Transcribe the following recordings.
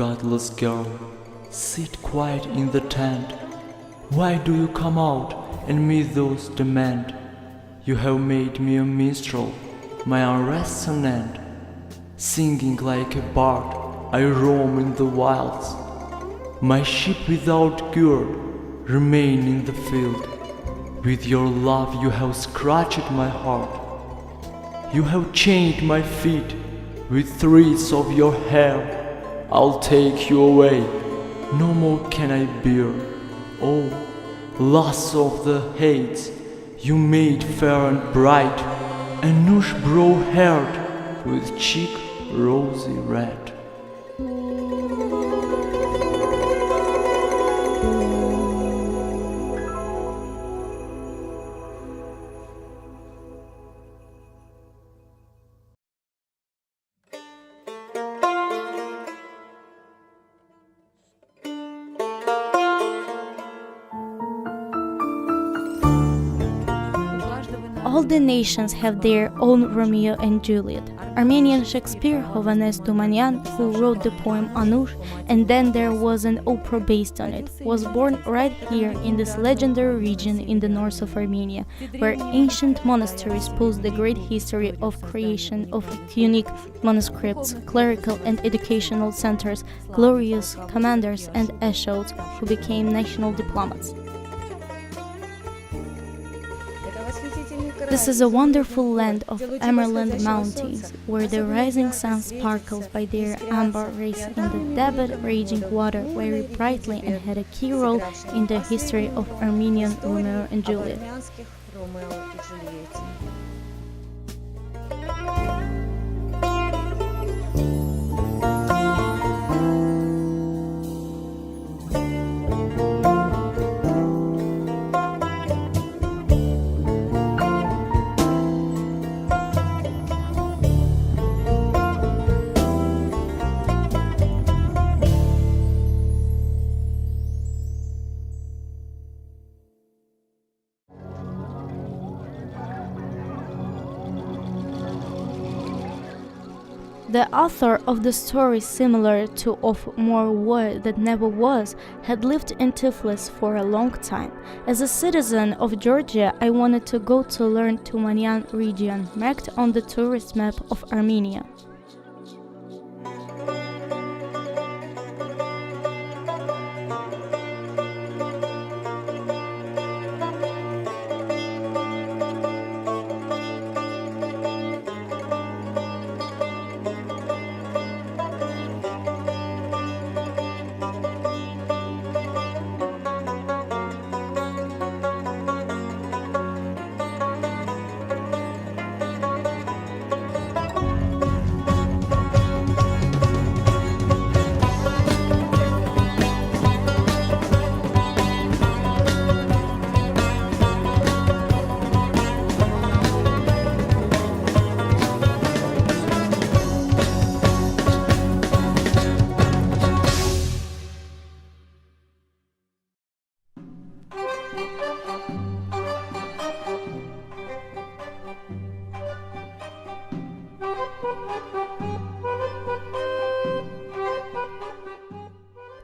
godless girl, sit quiet in the tent. Why do you come out and meet those demand? You have made me a minstrel, my unrest's an end. Singing like a bard, I roam in the wilds. My sheep without gird remain in the field. With your love you have scratched my heart. You have chained my feet with threads of your hair. I'll take you away, no more can I bear. Oh, last of the heights, you made fair and bright, Anush brow-haired with cheek rosy red. All the nations have their own Romeo and Juliet. Armenian Shakespeare, Hovhannes Tumanyan, who wrote the poem Anush, and then there was an opera based on it, was born right here in this legendary region in the north of Armenia, where ancient monasteries pose the great history of creation of unique manuscripts, clerical and educational centers, glorious commanders and eschos who became national diplomats. This is a wonderful land of emerald mountains, where the rising sun sparkles by their amber rays in the debit raging water very brightly and had a key role in the history of Armenian Romeo and Juliet. The author of the story, similar to Of More War That Never Was, had lived in Tiflis for a long time. As a citizen of Georgia, I wanted to go to learn Tumanyan region, marked on the tourist map of Armenia.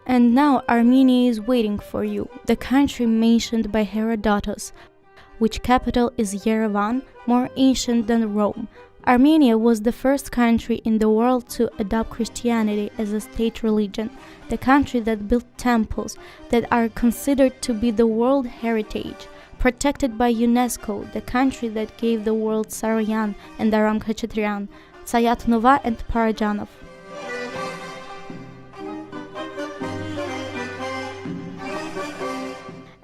And now Armenia is waiting for you, the country mentioned by Herodotus, which capital is Yerevan, more ancient than Rome. Armenia was the first country in the world to adopt Christianity as a state religion, the country that built temples that are considered to be the World Heritage, protected by UNESCO, the country that gave the world Saroyan and Aram Khachaturian, Sayat-nova and Parajanov.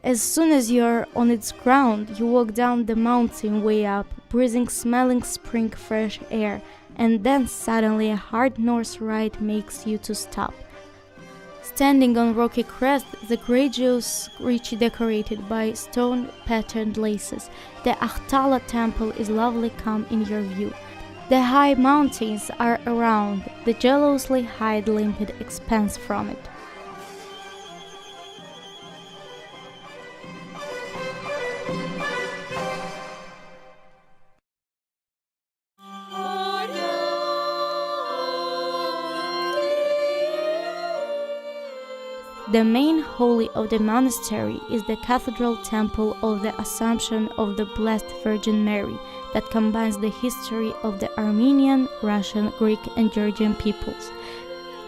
As soon as you are on its ground, you walk down the mountain way up, breathing smelling spring fresh air, and then suddenly a hard north right makes you to stop. Standing on rocky crest, the gradius richly decorated by stone-patterned laces, the Ahtala temple is lovely calm in your view. The high mountains are around, they jealously hide limpid expanse from it. The main holy of the monastery is the Cathedral Temple of the Assumption of the Blessed Virgin Mary that combines the history of the Armenian, Russian, Greek and Georgian peoples.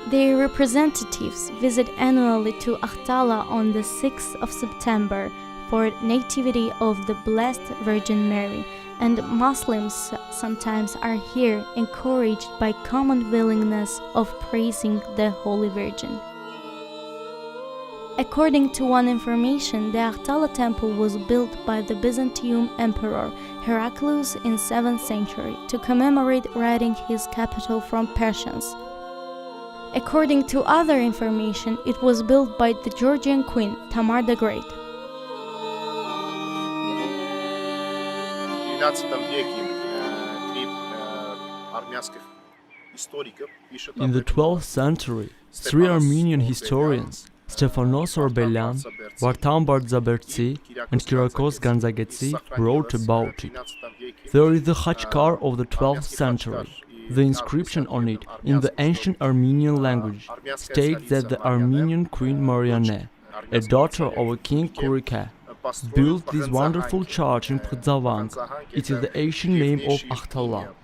Their representatives visit annually to Ahtala on the 6th of September for Nativity of the Blessed Virgin Mary, and Muslims sometimes are here encouraged by common willingness of praising the Holy Virgin. According to one information, the Ahtala temple was built by the Byzantium Emperor Heraclius in 7th century to commemorate ridding his capital from Persians. According to other information, it was built by the Georgian queen Tamar the Great. In the 12th century, three Armenian historians, Stefanos Orbelian, Vartan Bardzabertsi, and Kyriakos Ganzagetsi, wrote about it. There is the Khachkar of the 12th century. The inscription on it, in the ancient Armenian language, states that the Armenian queen Marianne, a daughter of a king Kurike, built this wonderful church in Pkhzavang. It is the ancient name of Ahtala.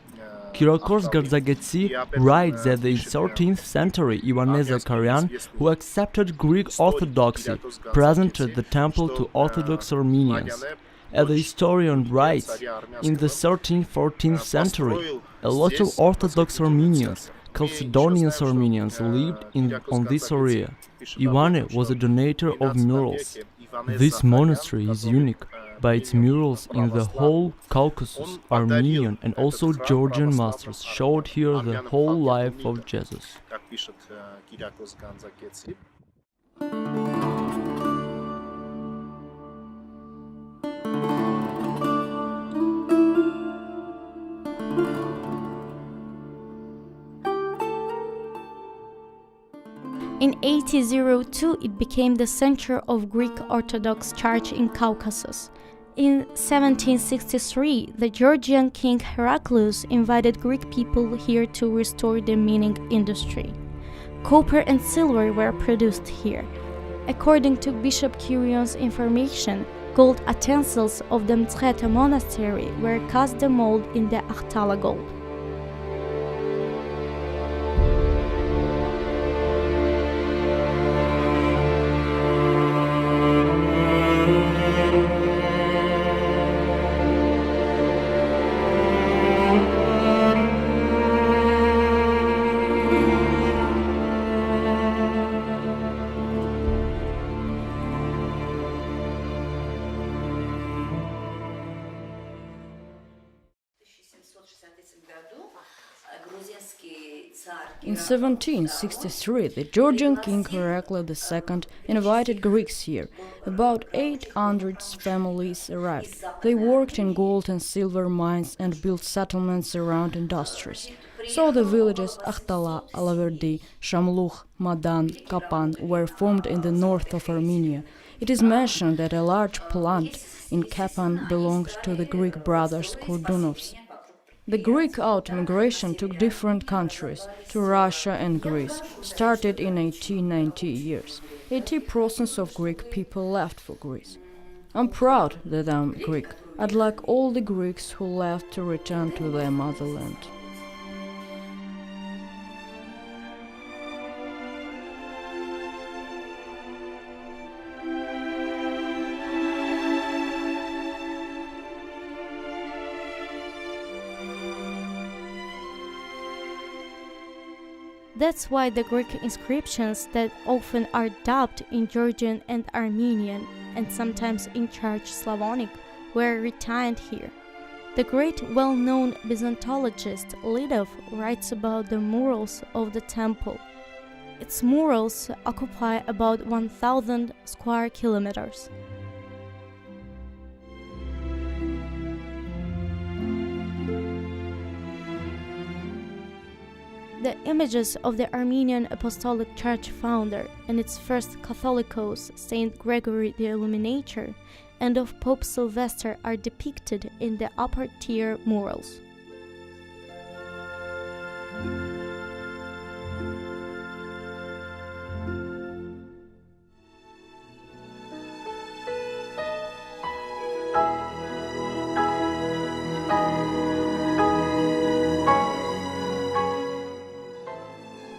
Kyriakos Ganzagetsi writes that in 13th century Ivane Zakarian, who accepted Greek Orthodoxy, presented the temple to Orthodox Armenians. As the historian writes, in the 13th-14th century, a lot of Orthodox Armenians, Chalcedonian Armenians, lived on this area. Ivane was a donator of murals. This monastery is unique by its murals in the whole Caucasus. Armenian and also Georgian masters showed here the whole life of Jesus. In 1802, it became the center of Greek Orthodox Church in Caucasus. In 1763, the Georgian king Heraclius invited Greek people here to restore the mining industry. Copper and silver were produced here. According to Bishop Kirion's information, gold utensils of the Mtskheta monastery were cast the mold in the Ahtala gold. In 1763, the Georgian king Heraclius II invited Greeks here. About 800 families arrived. They worked in gold and silver mines and built settlements around industries. So the villages Ahtala, Alaverdi, Shamlukh, Madan, Kapan were formed in the north of Armenia. It is mentioned that a large plant in Kapan belonged to the Greek brothers Kurdunovs. The Greek out-migration to different countries, to Russia and Greece, started in 1890 years. 80% of Greek people left for Greece. I'm proud that I'm Greek. I'd like all the Greeks who left to return to their motherland. That's why the Greek inscriptions that often are dubbed in Georgian and Armenian, and sometimes in Church Slavonic, were retained here. The great well-known Byzantologist Lidov writes about the murals of the temple. Its murals occupy about 1,000 square kilometers. The images of the Armenian Apostolic Church founder and its first Catholicos, Saint Gregory the Illuminator, and of Pope Sylvester are depicted in the upper-tier murals.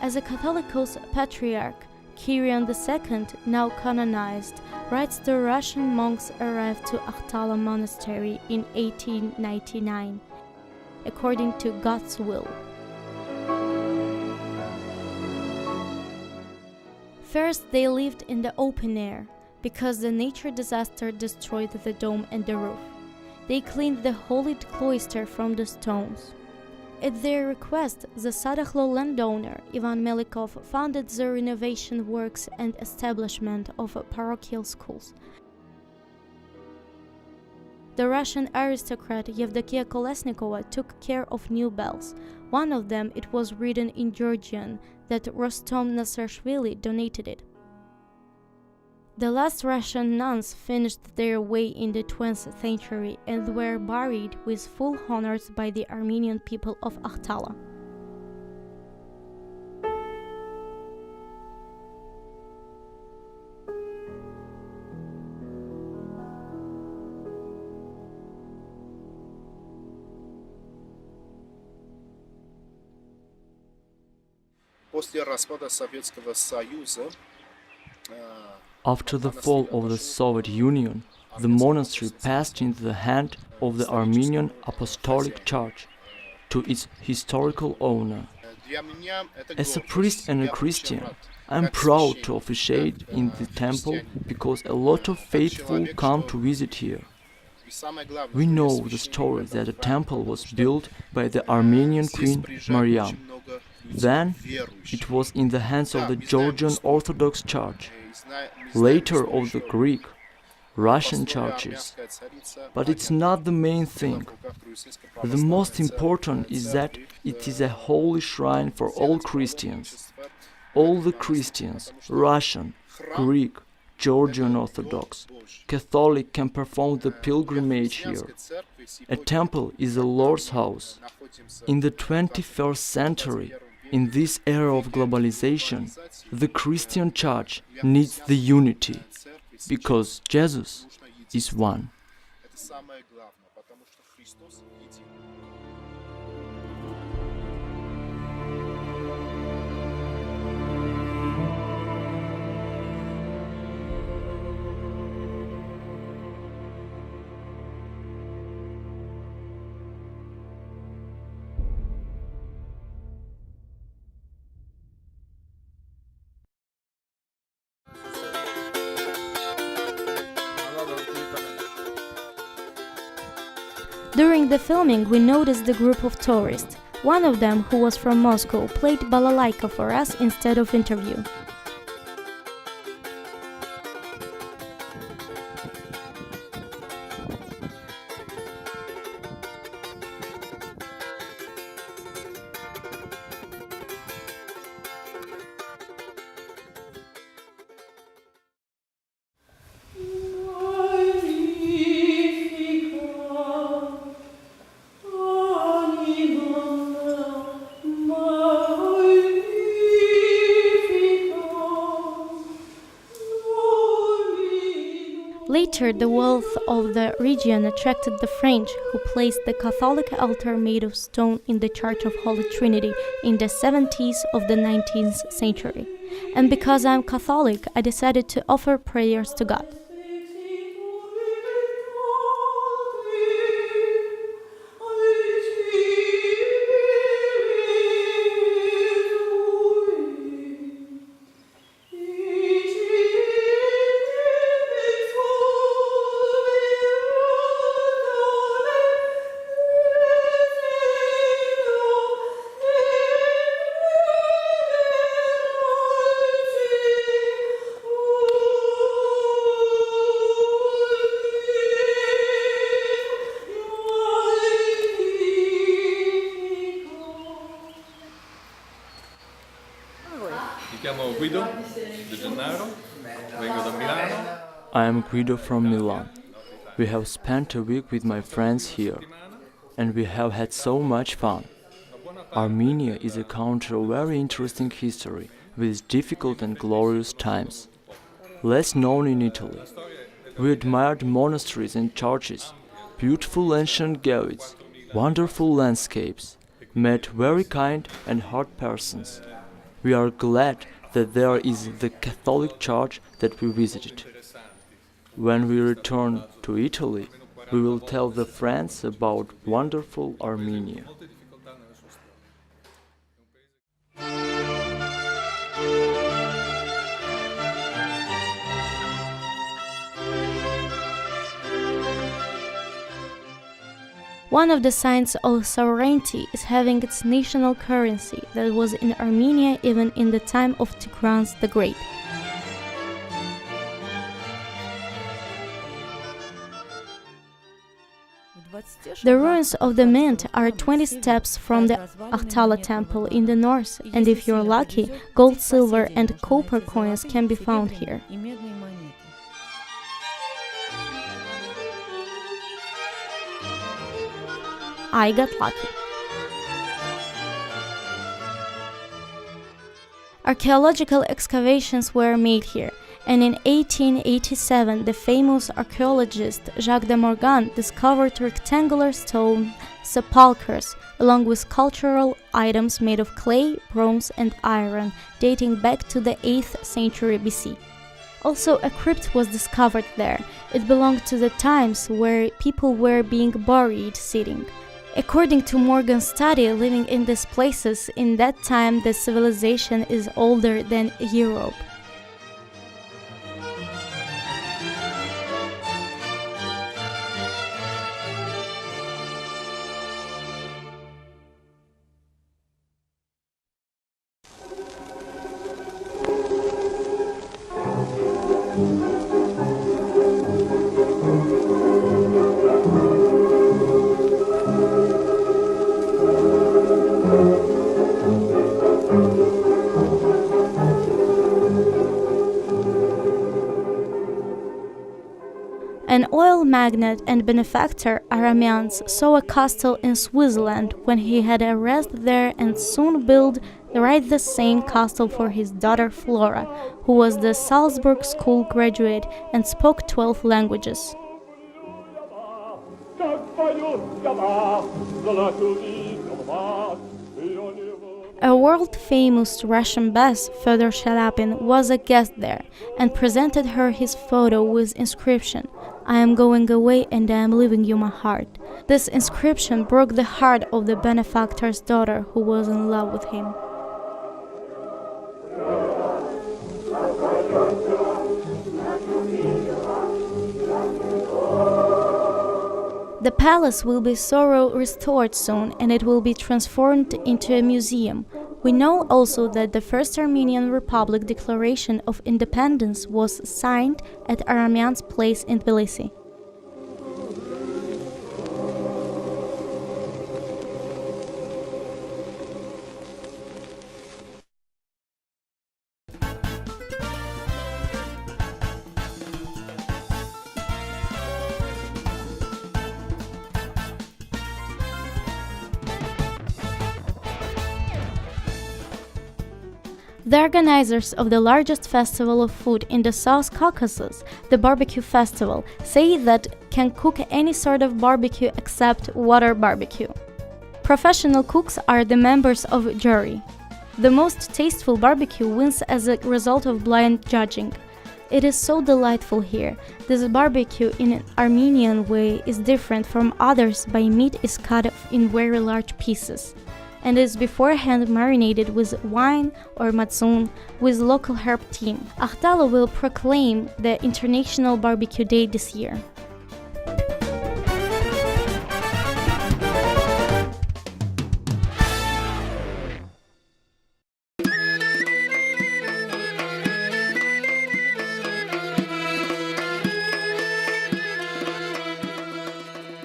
As a Catholicos patriarch, Kirion II, now canonized, writes the Russian monks arrived to Achtala monastery in 1899, according to God's will. First, they lived in the open air, because the nature disaster destroyed the dome and the roof. They cleaned the holy cloister from the stones. At their request, the Sadakhlo landowner Ivan Melikov funded the renovation works and establishment of parochial schools. The Russian aristocrat Yevdokia Kolesnikova took care of new bells. One of them, it was written in Georgian, that Rostom Nasrashvili donated it. The last Russian nuns finished their way in the 20th century and were buried with full honors by the Armenian people of Achtala. После распада Советского Союза After the fall of the Soviet Union, the monastery passed into the hand of the Armenian Apostolic Church to its historical owner. As a priest and a Christian, I am proud to officiate in the temple because a lot of faithful come to visit here. We know the story that the temple was built by the Armenian Queen Mariam. Then it was in the hands of the Georgian Orthodox Church, later of the Greek, Russian churches. But it's not the main thing. The most important is that it is a holy shrine for all Christians. All the Christians, Russian, Greek, Georgian Orthodox, Catholic can perform the pilgrimage here. A temple is the Lord's house. In the 21st century, in this era of globalization, the Christian Church needs the unity, because Jesus is one. During the filming, we noticed the group of tourists. One of them, who was from Moscow, played balalaika for us instead of interview. Later, the wealth of the region attracted the French, who placed the Catholic altar made of stone in the Church of Holy Trinity in the 70s of the 19th century. And because I'm Catholic, I decided to offer prayers to God. I am Guido from Milan. We have spent a week with my friends here, and we have had so much fun. Armenia is a country of very interesting history, with difficult and glorious times. Less known in Italy. We admired monasteries and churches, beautiful ancient galleys, wonderful landscapes, met very kind and hard persons. We are glad that there is the Catholic Church that we visited. When we return to Italy, we will tell the friends about wonderful Armenia. One of the signs of sovereignty is having its national currency that was in Armenia even in the time of Tigran the Great. The ruins of the mint are 20 steps from the Ahtala temple in the north, and if you're lucky, gold, silver and copper coins can be found here. I got lucky. Archaeological excavations were made here, and in 1887 the famous archaeologist Jacques de Morgan discovered rectangular stone sepulchres along with cultural items made of clay, bronze and iron dating back to the 8th century BC. Also, a crypt was discovered there. It belonged to the times where people were being buried sitting. According to Morgan's study, living in these places in that time the civilization is older than Europe. An oil magnate and benefactor, Arameans, saw a castle in Switzerland when he had a rest there and soon built right the same castle for his daughter Flora, who was the Salzburg School graduate and spoke 12 languages. A world-famous Russian bass, Fyodor Shalapin, was a guest there and presented her his photo with inscription, "I am going away and I am leaving you my heart." This inscription broke the heart of the benefactor's daughter who was in love with him. The palace will be thoroughly restored soon and it will be transformed into a museum. We know also that the first Armenian Republic Declaration of Independence was signed at Aramean's place in Tbilisi. The organizers of the largest festival of food in the South Caucasus, the Barbecue Festival, say that can cook any sort of barbecue except water barbecue. Professional cooks are the members of a jury. The most tasteful barbecue wins as a result of blind judging. It is so delightful here. This barbecue in an Armenian way is different from others by meat is cut in very large pieces and is beforehand marinated with wine or matzoon with local herb team. Ahtala will proclaim the International Barbecue Day this year.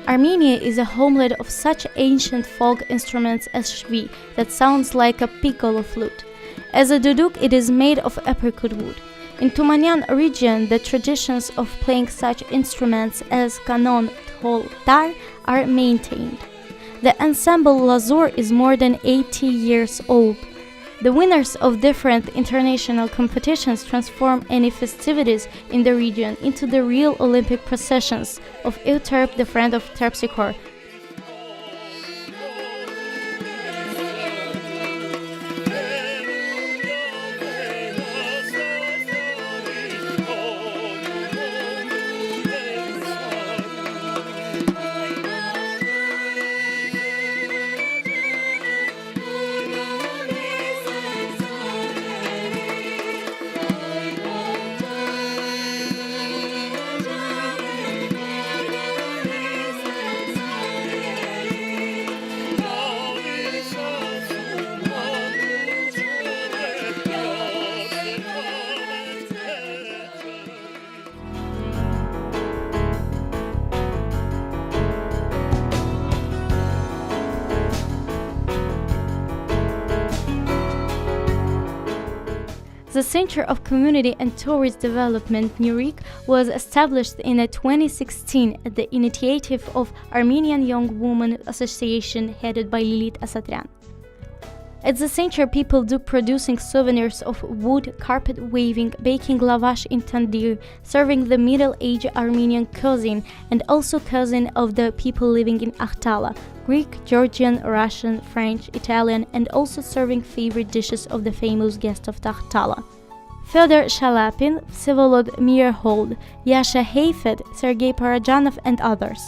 Armenia is a homeland of such ancient folk instruments as shvi that sounds like a piccolo flute. As a duduk, it is made of apricot wood. In Tumanyan region, the traditions of playing such instruments as kanon, thol, tar are maintained. The ensemble Lazur is more than 80 years old. The winners of different international competitions transform any festivities in the region into the real Olympic processions of Euterpe, the friend of Terpsichore. The Center of Community and Tourist Development Nurik was established in 2016 at the initiative of Armenian Young Women Association headed by Lilit Asatryan. At the center, people do producing souvenirs of wood, carpet weaving, baking lavash in tandir, serving the middle-aged Armenian cuisine and also cuisine of the people living in Akhtala, Greek, Georgian, Russian, French, Italian, and also serving favorite dishes of the famous guest of Akhtala. Fyodor Shalapin, Vsevolod Meyerhold, Yasha Heifet, Sergei Parajanov, and others.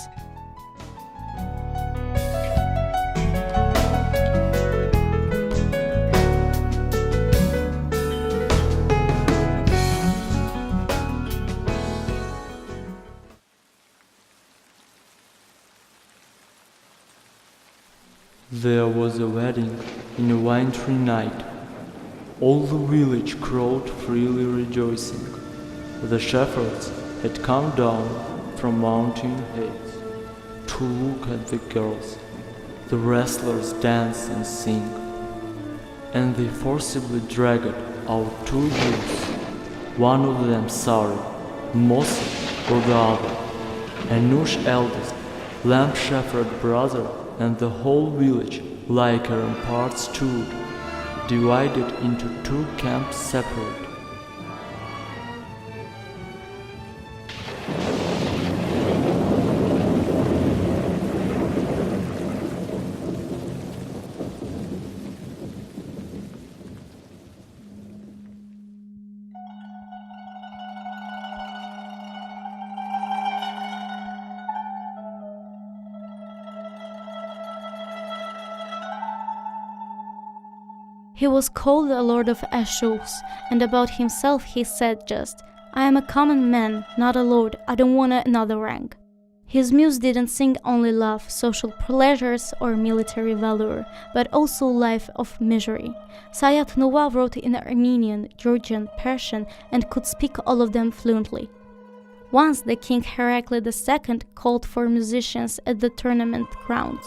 There was a wedding in a wintry night. All the village crowd freely rejoicing. The shepherds had come down from mountain heights to look at the girls. The wrestlers dance and sing, and they forcibly dragged out two youths, one of them Sari, Mosa or the other, Anush eldest, lamp shepherd brother, and the whole village, like a rampart stood, divided into two camps separate. He was called the Lord of Ashurs, and about himself he said just, "I am a common man, not a lord, I don't want another rank." His muse didn't sing only love, social pleasures or military valor, but also life of misery. Sayat-nova wrote in Armenian, Georgian, Persian, and could speak all of them fluently. Once the king Heraclius II called for musicians at the tournament grounds.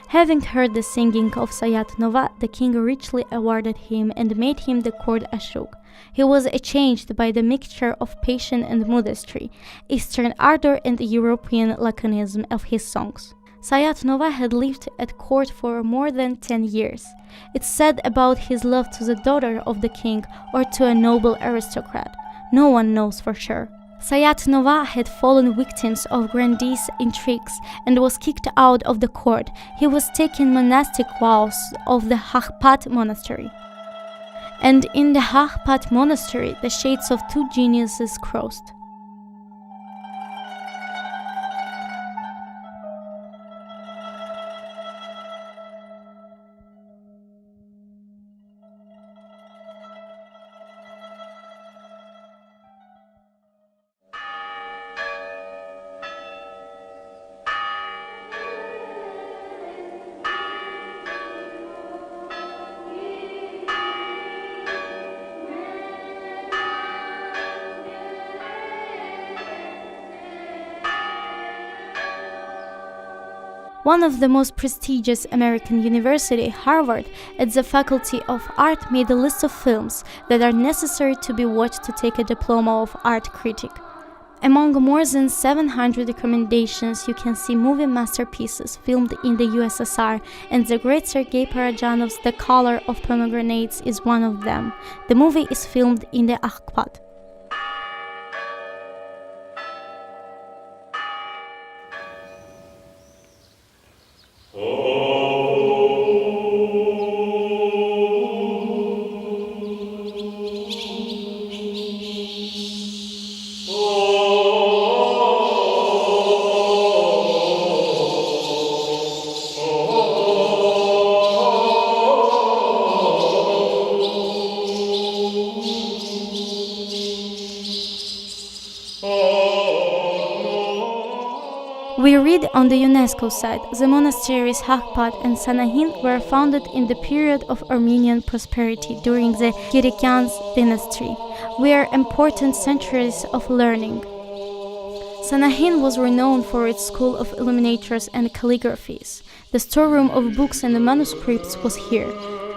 Having heard the singing of sayat-nova, the king richly awarded him and made him the court ashuk. He was changed by the mixture of patience and modesty, Eastern ardor and European laconism of his songs. Sayat-nova had lived at court for more than 10 years. It's said about his love to the daughter of the king or to a noble aristocrat. No one knows for sure. Sayat-nova had fallen victims of grandees intrigues and was kicked out of the court. He was taking monastic vows of the Hakhpat monastery. And in the Hakhpat monastery, the shades of two geniuses crossed. One of the most prestigious American university, Harvard, at the Faculty of Art made a list of films that are necessary to be watched to take a diploma of art critic. Among more than 700 recommendations, you can see movie masterpieces filmed in the USSR, and the great Sergei Parajanov's The Color of Pomegranates is one of them. The movie is filmed in the Akhpat. We read on the UNESCO site, the monasteries Hakhpat and Sanahin were founded in the period of Armenian prosperity during the Girikian dynasty, were important centuries of learning. Sanahin was renowned for its school of illuminators and calligraphies. The storeroom of books and manuscripts was here.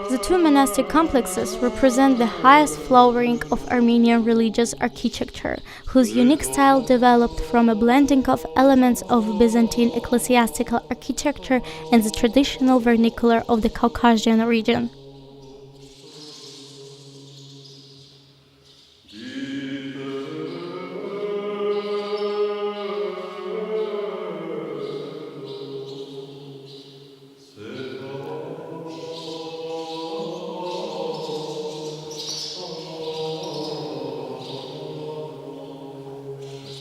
The two monastic complexes represent the highest flowering of Armenian religious architecture, whose unique style developed from a blending of elements of Byzantine ecclesiastical architecture and the traditional vernacular of the Caucasian region.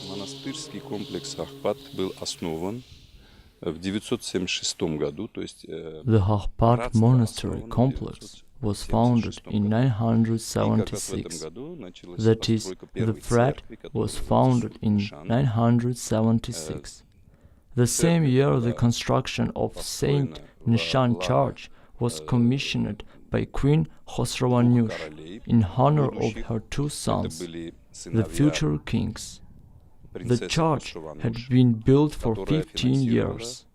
Монастырский комплекс Ахпат был основан в 976 году, то есть The Harpat monastery complex was founded in 976. That is, the frat was founded in 976. The same year, the construction of Saint Nishan Church was commissioned by Queen Khosrow-Nush in honor of her two sons, the future kings. The church had been built for 15 years.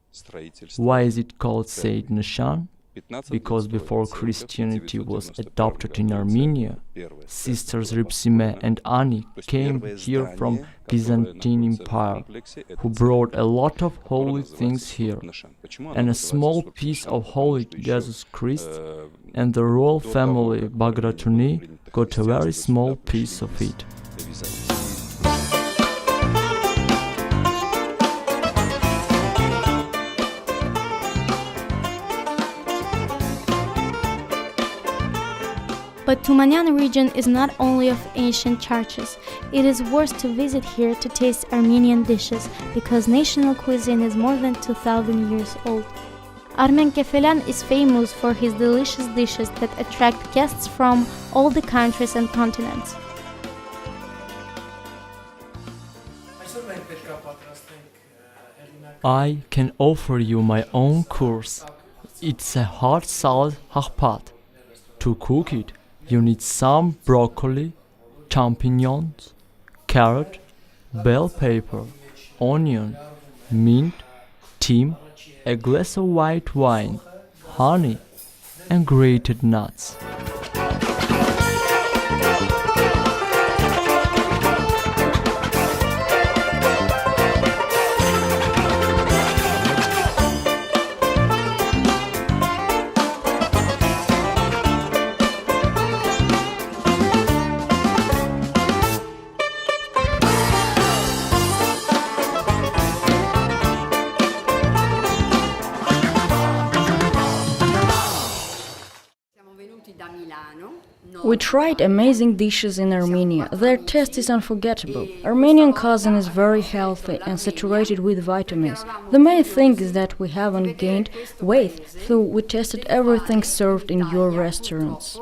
Why is it called Saint Nishan? Because before Christianity was adopted in Armenia, sisters Ripsime and Ani came here from Byzantine Empire, who brought a lot of holy things here, and a small piece of Holy Jesus Christ, and the royal family Bagratuni got a very small piece of it. But Tumanyan region is not only of ancient churches. It is worth to visit here to taste Armenian dishes, because national cuisine is more than 2,000 years old. Armen Kefelan is famous for his delicious dishes that attract guests from all the countries and continents. I can offer you my own course. It's a hard salad harpat. To cook it, you need some broccoli, champignons, carrot, bell pepper, onion, mint, thyme, a glass of white wine, honey, and grated nuts. We tried amazing dishes in Armenia. Their taste is unforgettable. Armenian cuisine is very healthy and saturated with vitamins. The main thing is that we haven't gained weight, so we tested everything served in your restaurants.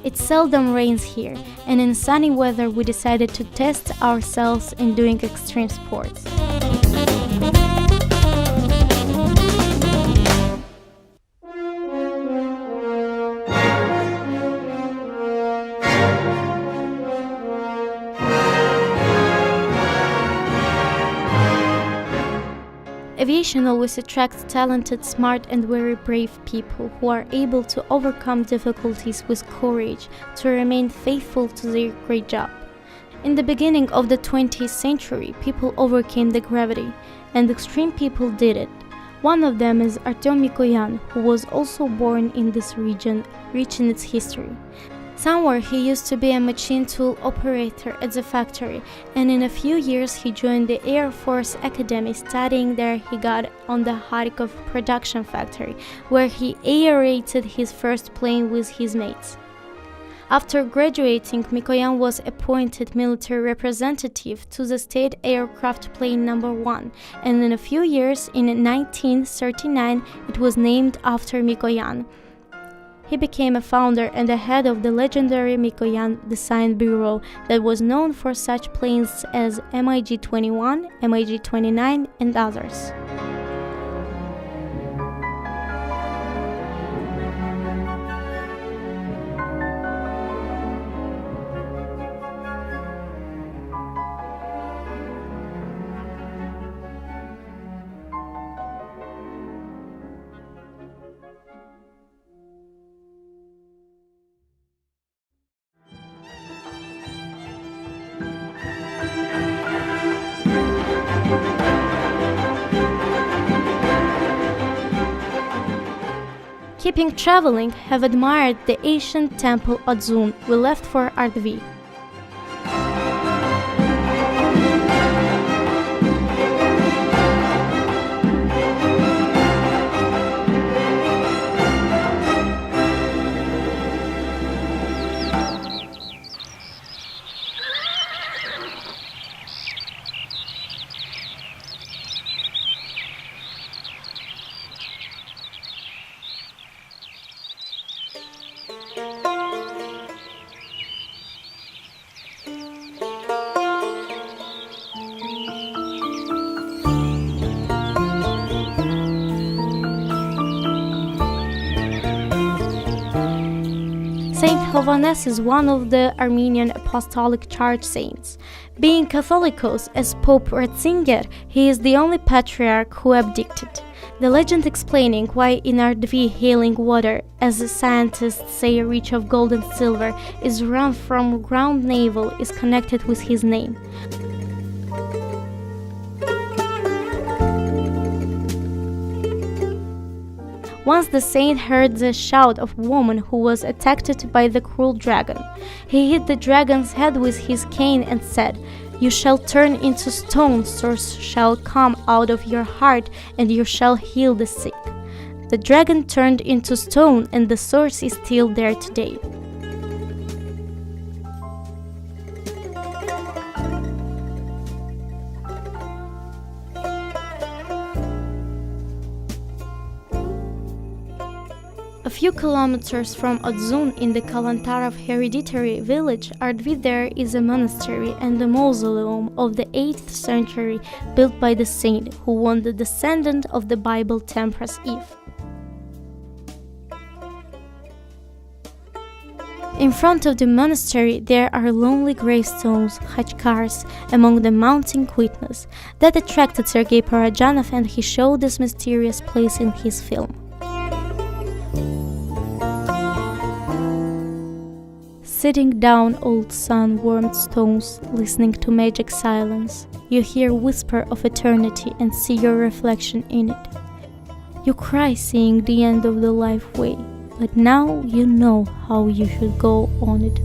It seldom rains here, and in sunny weather we decided to test ourselves in doing extreme sports. Aviation always attracts talented, smart and very brave people who are able to overcome difficulties with courage to remain faithful to their great job. In the beginning of the 20th century, people overcame the gravity, and extreme people did it. One of them is Artyom Mikoyan, who was also born in this region, rich in its history. Somewhere he used to be a machine tool operator at the factory, and in a few years he joined the Air Force Academy. Studying there, he got on the Kharkov production factory, where he aerated his first plane with his mates. After graduating, Mikoyan was appointed military representative to the State Aircraft Plane No. 1, and in a few years, in 1939, it was named after Mikoyan. He became a founder and the head of the legendary Mikoyan Design Bureau that was known for such planes as MiG-21, MiG-29, and others. Keeping traveling, have admired the ancient temple Odzun we left for Ardvi. Saint Hovhannes is one of the Armenian Apostolic Church saints. Being Catholicos as Pope Ratzinger, he is the only patriarch who abdicated. The legend explaining why in Ardvi hailing water, as the scientists say rich of gold and silver, is run from ground navel is connected with his name. Once the saint heard the shout of a woman who was attacked by the cruel dragon. He hit the dragon's head with his cane and said, "You shall turn into stone, source shall come out of your heart, and you shall heal the sick." The dragon turned into stone, and the source is still there today. A few kilometers from Odzun in the Kalantarov hereditary village, Ardvi, there is a monastery and a mausoleum of the 8th century built by the saint who was the descendant of the Bible Temperance Eve. In front of the monastery there are lonely gravestones, khachkars, among the mounting witness. That attracted Sergei Parajanov and he showed this mysterious place in his film. Sitting down old sun-warmed stones, listening to magic silence, you hear whisper of eternity and see your reflection in it. You cry seeing the end of the life way, but now you know how you should go on it.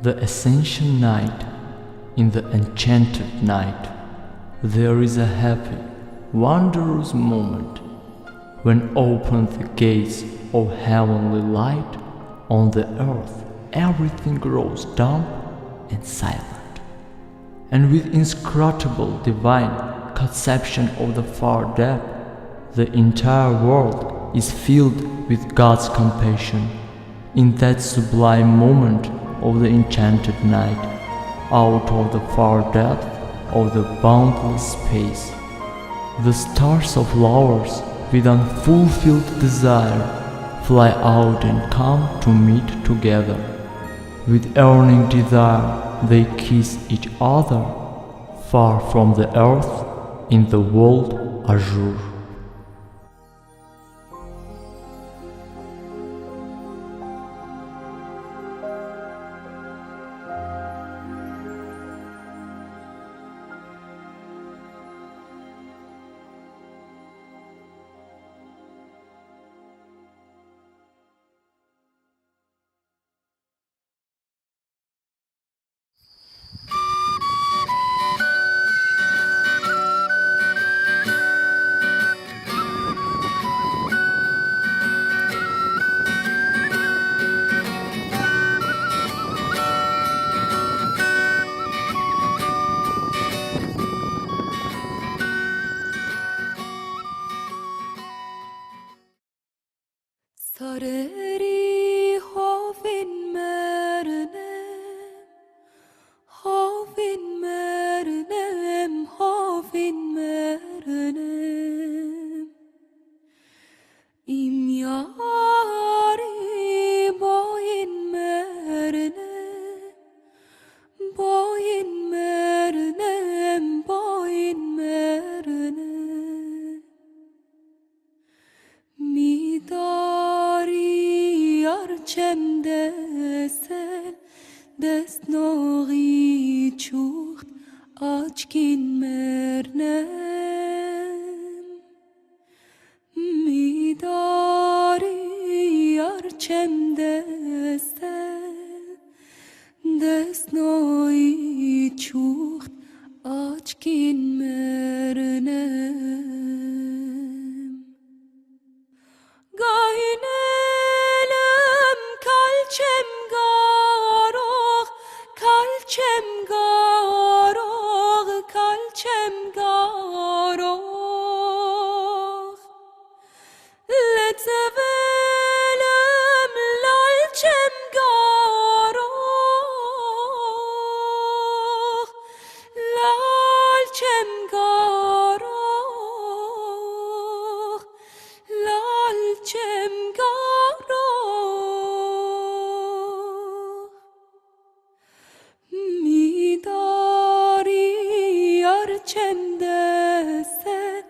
The Ascension Night. In the enchanted night, there is a happy, wondrous moment when open the gates of heavenly light. On the earth, everything grows dumb and silent, and with inscrutable divine conception of the far depth, the entire world is filled with God's compassion. In that sublime moment of the enchanted night, out of the far depth of the boundless space, the stars of lovers with unfulfilled desire fly out and come to meet together. With yearning desire they kiss each other, far from the earth in the world azure. arcem desel desnogi chucht achkin mernem midari arcem desel desnogi chucht achkin mernem gaynelem kalçem garog kalçem garog kalçem garog letzevelem lalçem garog lalçem garog lalçem garog midari arcem deste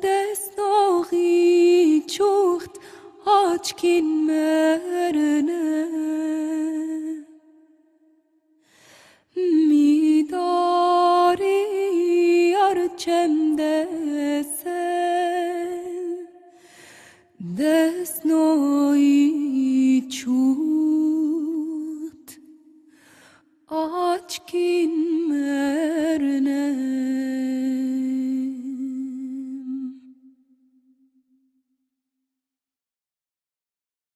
desnogi chucht achkin me